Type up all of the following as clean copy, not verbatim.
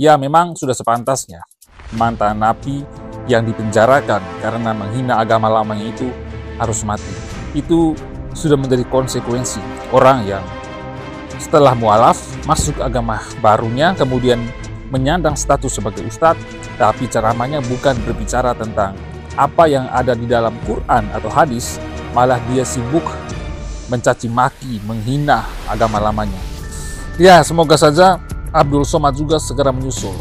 Ya, memang sudah sepantasnya mantan napi yang dipenjarakan karena menghina agama lamanya itu harus mati. Itu sudah menjadi konsekuensi orang yang setelah mualaf masuk agama barunya, kemudian menyandang status sebagai ustadz, tapi ceramahnya bukan berbicara tentang apa yang ada di dalam Quran atau hadis, malah dia sibuk mencaci maki, menghina agama lamanya. Ya, semoga saja Abdul Somad juga segera menyusul.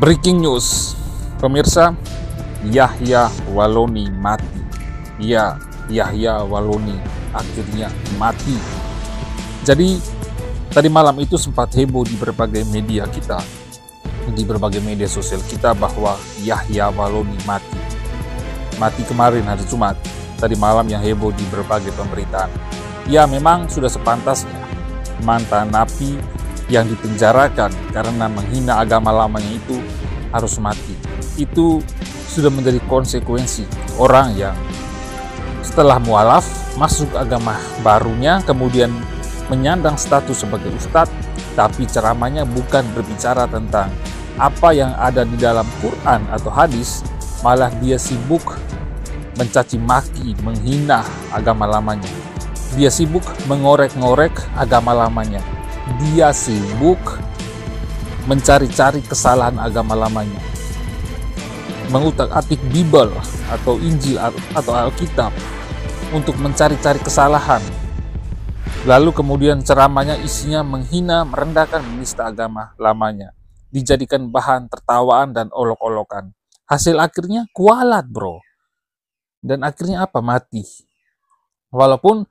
Breaking news, pemirsa, Yahya Waloni mati. Ya, Yahya Waloni akhirnya mati. Jadi, tadi malam itu sempat heboh di berbagai media kita, di berbagai media sosial kita bahwa Yahya Waloni mati. Mati kemarin hari Jumat, tadi malam yang heboh di berbagai pemberitaan. Ya, memang sudah sepantasnya mantan napi yang dipenjarakan karena menghina agama lamanya itu harus mati. Itu sudah menjadi konsekuensi orang yang setelah mualaf masuk agama barunya, kemudian menyandang status sebagai ustadz, tapi ceramahnya bukan berbicara tentang apa yang ada di dalam Quran atau hadis, malah dia sibuk mencaci maki, menghina agama lamanya. Dia sibuk mengorek-ngorek agama lamanya. Dia sibuk mencari-cari kesalahan agama lamanya. Mengutak-atik Bible atau Injil atau Alkitab untuk mencari-cari kesalahan. Lalu kemudian ceramahnya isinya menghina, merendahkan, menista agama lamanya. Dijadikan bahan tertawaan dan olok-olokan. Hasil akhirnya kualat, bro. Dan akhirnya apa? Mati. Walaupun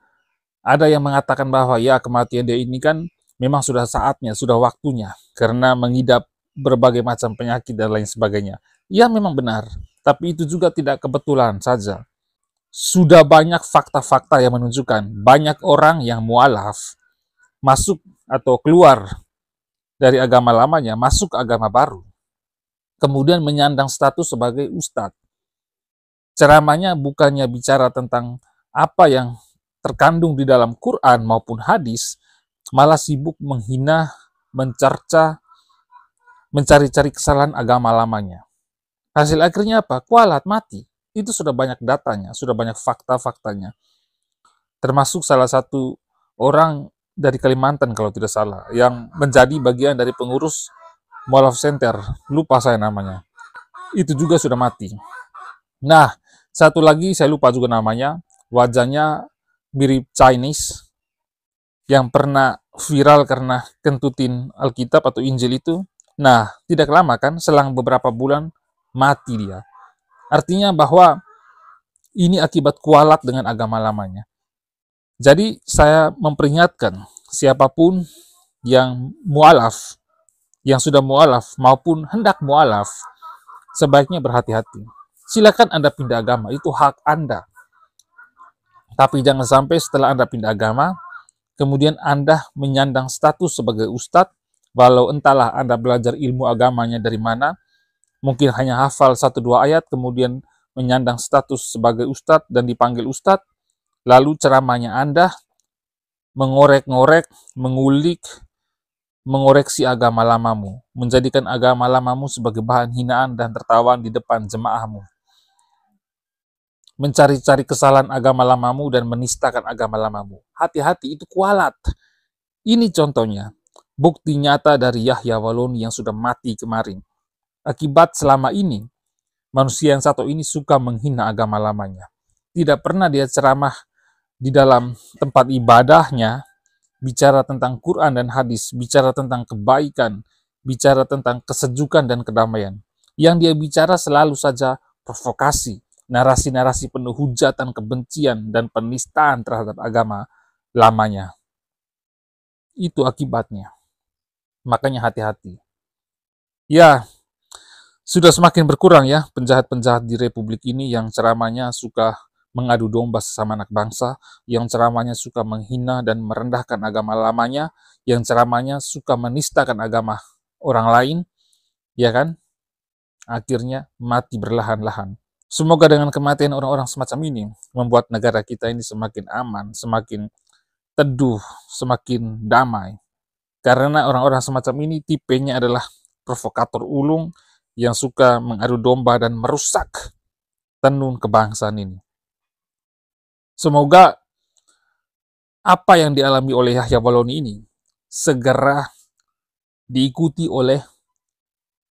ada yang mengatakan bahwa ya kematian dia ini kan memang sudah saatnya, sudah waktunya, karena mengidap berbagai macam penyakit dan lain sebagainya. Ya memang benar, tapi itu juga tidak kebetulan saja. Sudah banyak fakta-fakta yang menunjukkan banyak orang yang mualaf masuk atau keluar dari agama lamanya, masuk agama baru, kemudian menyandang status sebagai ustadz. Ceramahnya bukannya bicara tentang apa yang terkandung di dalam Quran maupun hadis, malah sibuk menghina, mencerca, mencari-cari kesalahan agama lamanya. Hasil akhirnya apa? Kualat, mati. Itu sudah banyak datanya, sudah banyak fakta-faktanya. Termasuk salah satu orang dari Kalimantan kalau tidak salah, yang menjadi bagian dari pengurus Mualaf Center, lupa saya namanya. Itu juga sudah mati. Nah, satu lagi saya lupa juga namanya, wajahnya mirip Chinese, yang pernah viral karena kentutin Alkitab atau Injil itu. Nah, tidak lama kan, selang beberapa bulan, mati dia. Artinya bahwa ini akibat kualat dengan agama lamanya. Jadi, saya memperingatkan siapapun yang mualaf, yang sudah mualaf maupun hendak mualaf, sebaiknya berhati-hati. Silakan Anda pindah agama, itu hak Anda. Tapi jangan sampai setelah Anda pindah agama, kemudian Anda menyandang status sebagai ustadz, walau entahlah Anda belajar ilmu agamanya dari mana, mungkin hanya hafal 1-2 ayat, kemudian menyandang status sebagai ustadz dan dipanggil ustadz, lalu ceramahnya Anda mengorek-ngorek, mengulik, mengoreksi agama lamamu, menjadikan agama lamamu sebagai bahan hinaan dan tertawaan di depan jemaahmu. Mencari-cari kesalahan agama lamamu dan menistakan agama lamamu. Hati-hati, itu kualat. Ini contohnya, bukti nyata dari Yahya Waloni yang sudah mati kemarin. Akibat selama ini, manusia yang satu ini suka menghina agama lamanya. Tidak pernah dia ceramah di dalam tempat ibadahnya, bicara tentang Quran dan hadis, bicara tentang kebaikan, bicara tentang kesejukan dan kedamaian. Yang dia bicara selalu saja provokasi, narasi-narasi penuh hujatan, kebencian, dan penistaan terhadap agama lamanya. Itu akibatnya. Makanya hati-hati. Ya, sudah semakin berkurang ya penjahat-penjahat di Republik ini yang ceramahnya suka mengadu domba sesama anak bangsa, yang ceramahnya suka menghina dan merendahkan agama lamanya, yang ceramahnya suka menistakan agama orang lain, ya kan? Akhirnya mati berlahan-lahan. Semoga dengan kematian orang-orang semacam ini membuat negara kita ini semakin aman, semakin teduh, semakin damai. Karena orang-orang semacam ini tipenya adalah provokator ulung yang suka mengadu domba dan merusak tenun kebangsaan ini. Semoga apa yang dialami oleh Yahya Waloni ini segera diikuti oleh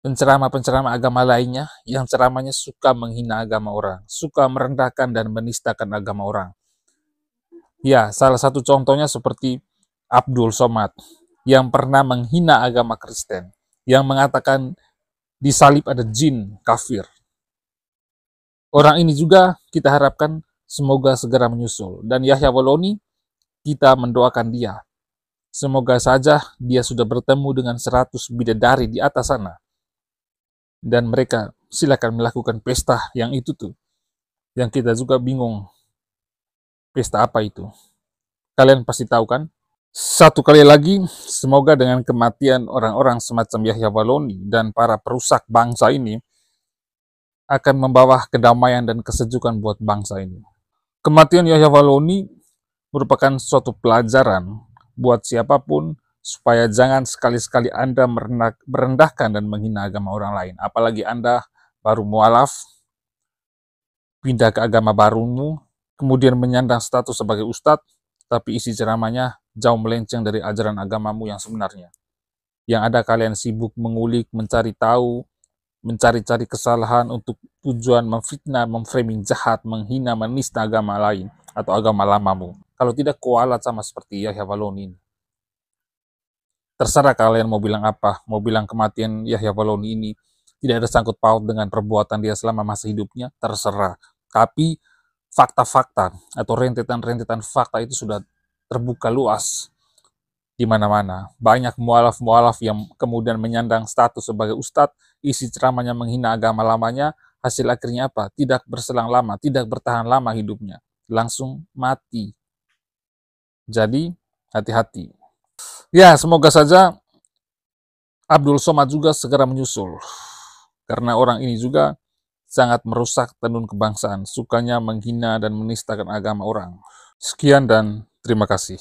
penceramah-penceramah agama lainnya yang ceramahnya suka menghina agama orang, suka merendahkan dan menistakan agama orang. Ya, salah satu contohnya seperti Abdul Somad yang pernah menghina agama Kristen, yang mengatakan di salib ada jin kafir. Orang ini juga kita harapkan semoga segera menyusul. Dan Yahya Waloni, kita mendoakan dia. Semoga saja dia sudah bertemu dengan 100 bidadari di atas sana. Dan mereka silakan melakukan pesta yang itu tuh. Yang kita juga bingung. Pesta apa itu? Kalian pasti tahu kan? Satu kali lagi, semoga dengan kematian orang-orang semacam Yahya Waloni dan para perusak bangsa ini akan membawa kedamaian dan kesejukan buat bangsa ini. Kematian Yahya Waloni merupakan suatu pelajaran buat siapapun supaya jangan sekali-sekali Anda merendahkan dan menghina agama orang lain. Apalagi Anda baru mualaf, pindah ke agama barumu, kemudian menyandang status sebagai ustadz, tapi isi ceramahnya jauh melenceng dari ajaran agamamu yang sebenarnya. Yang ada kalian sibuk mengulik, mencari tahu, mencari-cari kesalahan untuk tujuan memfitnah, memframing jahat, menghina, menista agama lain atau agama lamamu. Kalau tidak kualat sama seperti Yahya Waloni ini. Terserah kalian mau bilang apa, mau bilang kematian Yahya Waloni ini tidak ada sangkut paut dengan perbuatan dia selama masa hidupnya, terserah. Tapi fakta-fakta atau rentetan-rentetan fakta itu sudah terbuka luas di mana-mana. Banyak mualaf-mualaf yang kemudian menyandang status sebagai ustadz, isi ceramahnya menghina agama lamanya, hasil akhirnya apa? Tidak berselang lama, tidak bertahan lama hidupnya. Langsung mati. Jadi, hati-hati. Ya, semoga saja Abdul Somad juga segera menyusul. Karena orang ini juga sangat merusak tenun kebangsaan, sukanya menghina dan menistakan agama orang. Sekian dan terima kasih.